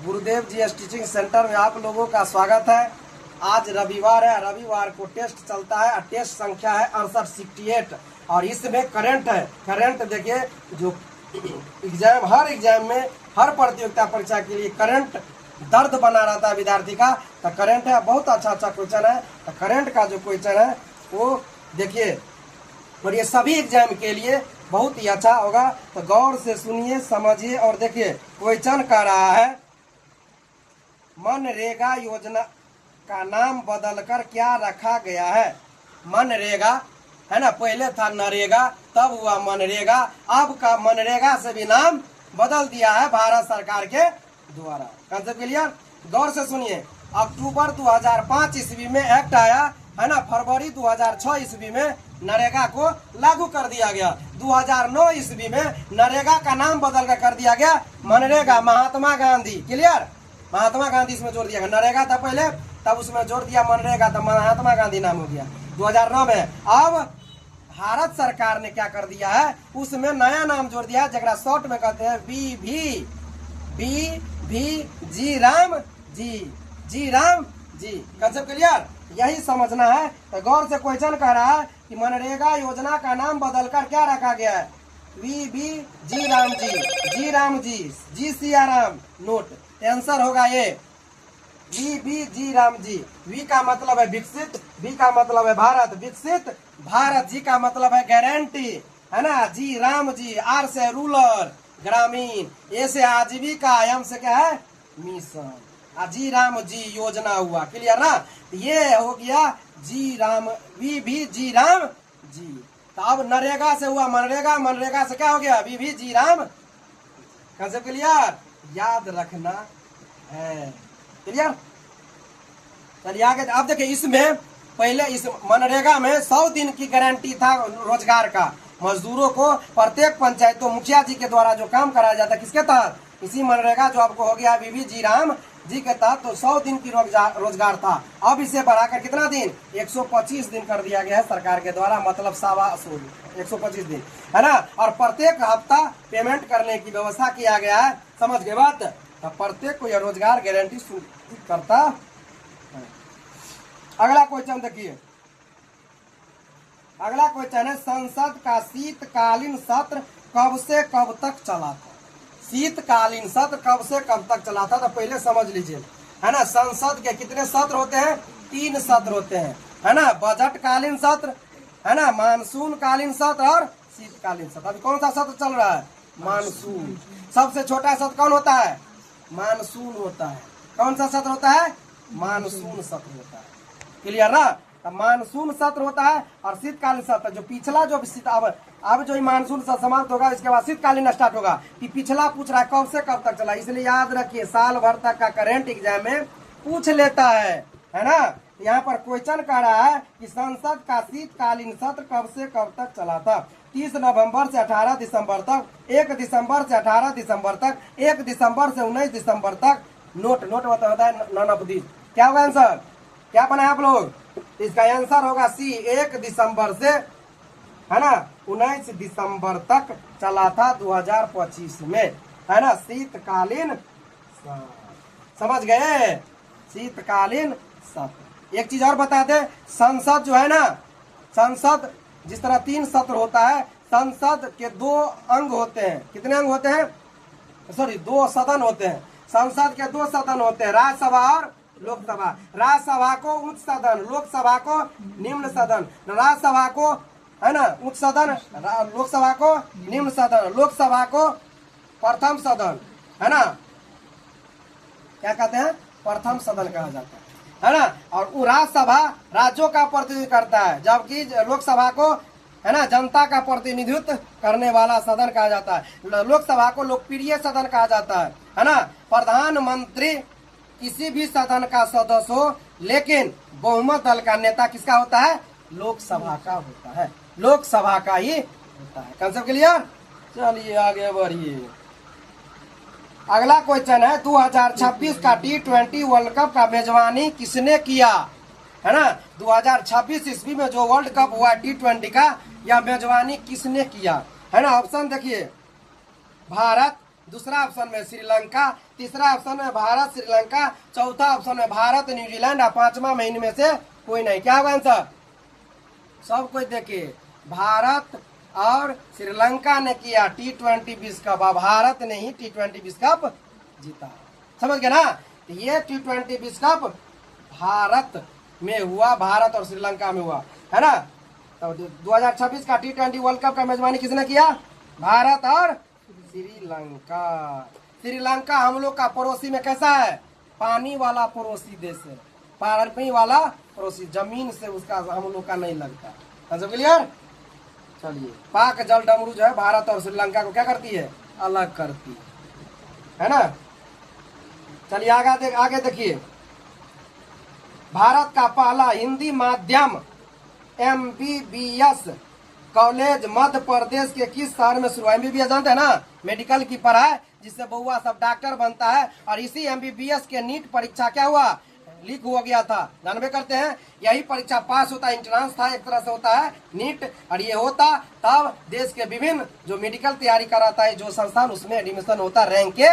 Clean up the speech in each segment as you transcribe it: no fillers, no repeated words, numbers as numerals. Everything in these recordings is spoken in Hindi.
गुरुदेव जी टीचिंग सेंटर में आप लोगों का स्वागत है। आज रविवार है, रविवार को टेस्ट चलता है। टेस्ट संख्या है 68 और इसमें करंट है। करंट देखिए, जो एग्जाम हर एग्जाम में हर प्रतियोगिता परीक्षा के लिए करंट दर्द बना रहता है विद्यार्थी का। तो करंट है, बहुत अच्छा क्वेश्चन है। तो करंट का जो क्वेश्चन है वो देखिए, और ये सभी एग्जाम के लिए बहुत ही अच्छा होगा। तो गौर से सुनिए, समझिए और देखिए। क्वेश्चन कह रहा है, मनरेगा योजना का नाम बदलकर क्या रखा गया है। मनरेगा है ना, पहले था नरेगा, तब हुआ मनरेगा। अब का मनरेगा से भी नाम बदल दिया है भारत सरकार के द्वारा। Concept clear? गौर से सुनिए। अक्टूबर 2005 ईस्वी में एक्ट आया है ना। फरवरी 2006 ईस्वी में नरेगा को लागू कर दिया गया। 2009 ईस्वी में नरेगा का नाम बदल कर दिया गया मनरेगा। महात्मा गांधी, क्लियर? महात्मा गांधी इसमें जोड़ दिया गया। नरेगा था पहले, तब उसमें जोड़ दिया मनरेगा, तब महात्मा गांधी नाम हो गया 2009 में। अब भारत सरकार ने क्या कर दिया है, उसमें नया नाम जोड़ दिया है, जगह शॉर्ट में कहते हैं G Ram G. Concept clear? यही समझना है। तो गौर से क्वेश्चन कह रहा है कि मनरेगा योजना का नाम बदलकर क्या रखा गया है। जी राम जी सिया राम। नोट, आंसर होगा ये जी राम जी। वी का मतलब है विकसित, बी का मतलब है भारत, विकसित भारत। जी का मतलब है गारंटी, है ना। जी राम जी, आर से रूरल ग्रामीण, ए से आजीविका, एम से क्या है मिशन। जी राम जी योजना हुआ, क्लियर ना। ये हो गया जी राम, जी राम जी। तो अब नरेगा से हुआ मनरेगा, मनरेगा से क्या हो गया जी राम। Concept clear? याद रखना है, क्लियर? चलिए आगे। अब देखिए, इसमें पहले इस मनरेगा में 100 दिन की गारंटी था रोजगार का। मजदूरों को प्रत्येक पंचायत तो मुखिया जी के द्वारा जो काम कराया जाता है, किसके तहत? इसी मनरेगा जो आपको हो गया जी राम जी के तहत। तो 100 दिन की रोजगार था। अब इसे बढ़ाकर कितना दिन, 125 दिन कर दिया गया है सरकार के द्वारा, मतलब 125 दिन, है ना। और प्रत्येक हफ्ता पेमेंट करने की व्यवस्था किया गया है। समझ गए बात? तो प्रत्येक को यह रोजगार गारंटी करता है। अगला क्वेश्चन देखिए। अगला क्वेश्चन है, संसद का शीतकालीन सत्र कब से कब तक चला था। शीतकालीन सत्र कब से कब तक चला था, तो पहले समझ लीजिए, है ना। संसद के कितने सत्र होते हैं? 3 सत्र होते हैं, है ना। बजट कालीन सत्र, है ना, मानसून कालीन सत्र और शीतकालीन सत्र। अभी कौन सा सत्र चल रहा है? मानसून। सबसे छोटा सत्र कौन होता है? मानसून होता है। कौन सा सत्र होता है? मानसून सत्र होता है, क्लियर ना। तो मानसून सत्र होता है और शीतकालीन सत्र जो पिछला जो अब जो मानसून सत्र समाप्त होगा, इसके बाद शीतकालीन स्टार्ट होगा। कि पिछला पूछ रहा है कब से कब तक चला, इसलिए याद रखिए साल भर तक का करंट एग्जाम में पूछ लेता है ना। यहाँ पर क्वेश्चन कह रहा है कि संसद का शीतकालीन सत्र कब से कब तक चला था। 30 नवंबर से 18 दिसंबर तक, 1 दिसंबर से 18 दिसंबर तक, 1 दिसंबर से 19 दिसंबर तक। नोट होता है नॉन ऑफ दिस। क्या होगा आंसर? क्या बनाए आप लोग? इसका आंसर होगा सी, 1 दिसंबर से, है ना, 19 दिसंबर तक चला था 2025 में, है ना, शीतकालीन। समझ गए? शीतकालीन सत्र। एक चीज और बता दे, संसद जो है ना, संसद जिस तरह 3 सत्र होता है, संसद के 2 अंग होते हैं। कितने अंग होते हैं? 2 सदन होते हैं। संसद के 2 सदन होते हैं, राज्यसभा और लोकसभा। राज्यसभा को उच्च सदन, लोकसभा को निम्न सदन। राज्यसभा को, है ना, उच्च सदन, लोकसभा को निम्न सदन, लोकसभा को प्रथम सदन, है ना, क्या कहते हैं? प्रथम सदन कहा जाता है ना। और राज्यसभा राज्यों का प्रतिनिधित्व करता है, जबकि लोकसभा को, है ना, जनता का प्रतिनिधित्व करने वाला सदन कहा जाता है। लोकसभा को लोकप्रिय सदन कहा जाता है ना। प्रधानमंत्री किसी भी सदन का सदस्य हो, लेकिन बहुमत दल का नेता किसका होता है? लोकसभा का होता है, लोकसभा का ही होता है। Concept clear? चलिए आगे बढ़िए। अगला क्वेश्चन है, 2026 का T20 वर्ल्ड कप का मेजबानी किसने किया, है ना। 2026 ईस्वी में जो वर्ल्ड कप हुआ T20 का, यह मेजबानी किसने किया, है ना। ऑप्शन देखिए, भारत, दूसरा ऑप्शन में श्रीलंका, तीसरा ऑप्शन में भारत श्रीलंका, चौथा ऑप्शन में भारत न्यूजीलैंड और पांचवा में इनमें से कोई नहीं। क्या होगा आंसर? सब कुछ देखिए, भारत और श्रीलंका ने किया T20 विश्व कप, भारत ने ही T20 विश्व कप जीता। समझ गए ना? तो ये T20 विश्व कप भारत में हुआ, भारत और श्रीलंका में हुआ, है ना। तो 2026 का T20 वर्ल्ड कप का मेजबानी किसने किया? भारत और श्रीलंका। श्रीलंका हम लोग का पड़ोसी में कैसा है? पानी वाला पड़ोसी देश है, पानी वाला पड़ोसी, जमीन से उसका हम लोग का नहीं लगता। समझ क्लियर? चलिए, पाक जल डमरू जो है भारत और श्रीलंका को क्या करती है? अलग करती है ना। चलिए आगे देखिए, भारत का पहला हिंदी माध्यम MBBS कॉलेज मध्य प्रदेश के किस शहर में शुरू हुआ? MBBS जानते हैं ना, मेडिकल की पढ़ाई जिससे बहुआ सब डॉक्टर बनता है। और इसी MBBS के नीट परीक्षा क्या हुआ? लीक हो गया था, जानबे करते हैं। यही परीक्षा पास होता है, एंट्रांस था एक तरह से होता है नीट, और ये होता तब देश के विभिन्न जो मेडिकल तैयारी कराता है जो संस्थान, उसमें एडमिशन होता रैंक के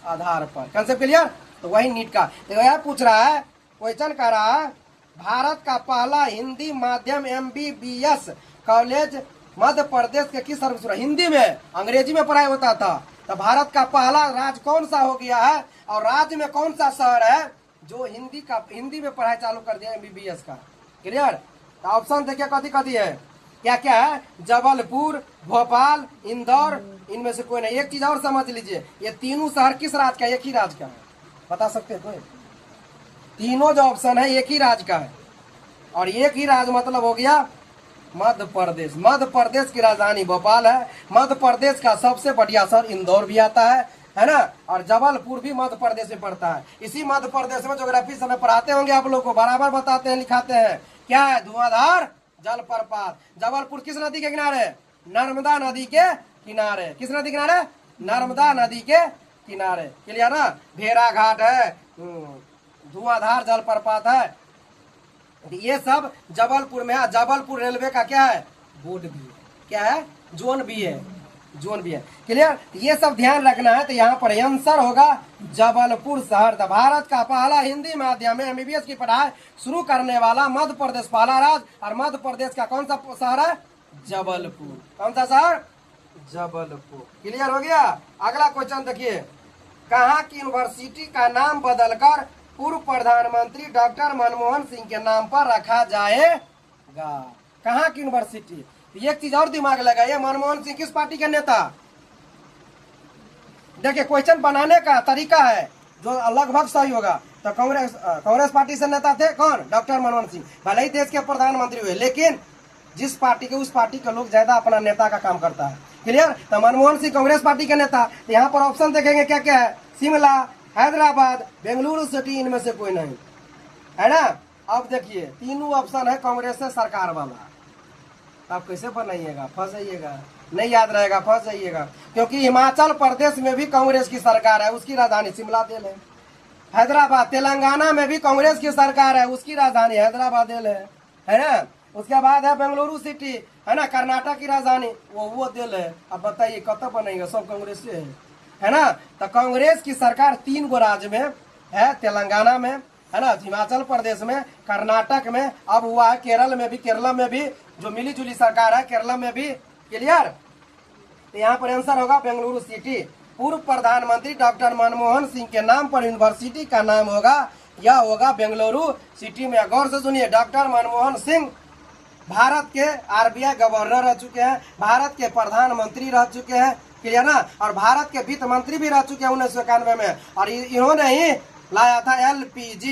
आधार पर। Concept clear? तो वही नीट का। तो यह पूछ रहा है, क्वेश्चन कर रहा है, भारत का पहला हिंदी माध्यम MBBS कॉलेज मध्य प्रदेश के किस शहर में शुरू? हिंदी में, अंग्रेजी में पढ़ाई होता था। तो भारत का पहला राज्य कौन सा हो गया है, और राज्य में कौन सा शहर है जो हिंदी में पढ़ाई चालू कर दिया MBBS का? क्लियर? तो ऑप्शन देखिए कथी कथी है, क्या क्या है? जबलपुर, भोपाल, इंदौर, इनमें से कोई नहीं। एक चीज और समझ लीजिए, ये तीनों शहर किस राज्य का? एक ही राज्य का है। बता सकते हैं कोई? तीनों जो ऑप्शन है एक ही राज्य का है, और एक ही राज्य मतलब हो गया मध्य प्रदेश। मध्य प्रदेश की राजधानी भोपाल है। मध्य प्रदेश का सबसे बढ़िया शहर इंदौर भी आता है ना। और जबलपुर भी मध्य प्रदेश में पड़ता है। इसी मध्य प्रदेश में ज्योग्राफी समय पढ़ाते होंगे आप लोग को, बराबर बताते हैं, लिखाते हैं। क्या है? धुआंधार जलप्रपात। जबलपुर किस नदी के किनारे? नर्मदा नदी के किनारे। किस नदी के किनारे? नर्मदा नदी के किनारे। क्लियर ना? भेड़ा घाट है, धुआंधार जलप्रपात है, ये सब जबलपुर में है। जबलपुर रेलवे का क्या है? बोर्ड भी है। क्या है? जोन भी है, जोन भी है। क्लियर? ये सब ध्यान रखना है। तो यहाँ पर आंसर होगा जबलपुर शहर। तो भारत का पहला हिंदी माध्यम में MBBS की पढ़ाई शुरू करने वाला मध्य प्रदेश पहला राज्य, और मध्य प्रदेश का कौन सा शहर है? जबलपुर। कौन सा शहर? जबलपुर। क्लियर हो गया? अगला क्वेश्चन देखिए, कहाँ की यूनिवर्सिटी का नाम बदलकर पूर्व प्रधानमंत्री डॉक्टर मनमोहन सिंह के नाम पर रखा जाएगा? कहाँ की यूनिवर्सिटी? एक चीज और दिमाग लगाइए, मनमोहन सिंह किस पार्टी के नेता? देखिए, क्वेश्चन बनाने का तरीका है जो लगभग सही होगा। तो कांग्रेस पार्टी से नेता थे कौन? डॉक्टर मनमोहन सिंह। भले ही देश के प्रधानमंत्री हुए, लेकिन जिस पार्टी के उस पार्टी के लोग ज्यादा अपना नेता का काम करता है। क्लियर? तो मनमोहन सिंह कांग्रेस पार्टी के नेता। यहाँ पर ऑप्शन देखेंगे क्या क्या है? शिमला, हैदराबाद, बेंगलुरु सिटी, इनमें से कोई नहीं, है ना। अब देखिए, तीनों ऑप्शन है कांग्रेस से सरकार वाला। आप कैसे बनाइएगा? फंस जाइएगा, नहीं याद रहेगा, फंस जाइएगा। क्योंकि हिमाचल प्रदेश में भी कांग्रेस की सरकार है, उसकी राजधानी शिमला दिल है। हैदराबाद, तेलंगाना में भी कांग्रेस की सरकार है, उसकी राजधानी हैदराबाद दिल है ना। उसके बाद है बेंगलुरु सिटी, है ना, कर्नाटक की राजधानी, वो दिल है। अब बताइए कब बनेगा? सब कांग्रेस से है ना। तो कांग्रेस की सरकार 3 गो राज्य में है, तेलंगाना में, है ना, हिमाचल प्रदेश में, कर्नाटक में, अब हुआ है केरल में भी जो मिली जुली सरकार है, केरला में भी। क्लियर? तो यहाँ पर आंसर होगा बेंगलुरु सिटी। पूर्व प्रधानमंत्री डॉक्टर मनमोहन सिंह के नाम पर यूनिवर्सिटी का नाम होगा, यह होगा बेंगलुरु सिटी में। गौर से सुनिए, डॉक्टर मनमोहन सिंह भारत के RBI गवर्नर रह चुके हैं, भारत के प्रधानमंत्री रह चुके हैं। क्लियर ना? और भारत के वित्त मंत्री भी रह चुके हैं 1991 में। और इन्होंने ही लाया था LPG,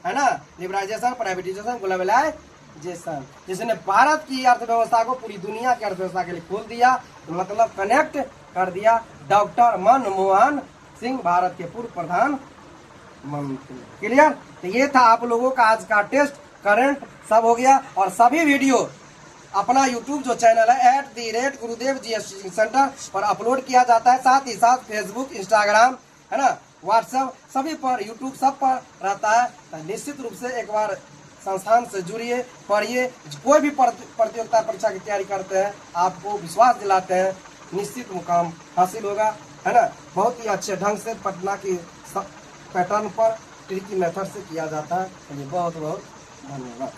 है ना, लिबरलाइजेशन, प्राइवेटाइजेशन, ग्लोबलाइजेशन, जिसने भारत की अर्थव्यवस्था को पूरी दुनिया की अर्थव्यवस्था के लिए खोल दिया, मतलब कनेक्ट कर दिया। डॉक्टर मनमोहन सिंह भारत के पूर्व प्रधानमंत्री। क्लियर? तो ये था आप लोगों का आज का टेस्ट, करंट सब हो गया। और सभी वीडियो अपना YouTube जो चैनल है @गुरुदेव GST सेंटर पर अपलोड किया जाता है। साथ ही साथ फेसबुक, इंस्टाग्राम, है ना, व्हाट्सएप, सभी पर, यूट्यूब सब पर रहता है। तो निश्चित रूप से एक बार संस्थान से जुड़िए, पढ़िए। कोई भी प्रतियोगिता परीक्षा की तैयारी करते हैं, आपको विश्वास दिलाते हैं निश्चित मुकाम हासिल होगा। है ना। बहुत ही अच्छे ढंग से पटना की पैटर्न पर ट्रिकी मेथड से किया जाता है। चलिए बहुत बहुत धन्यवाद।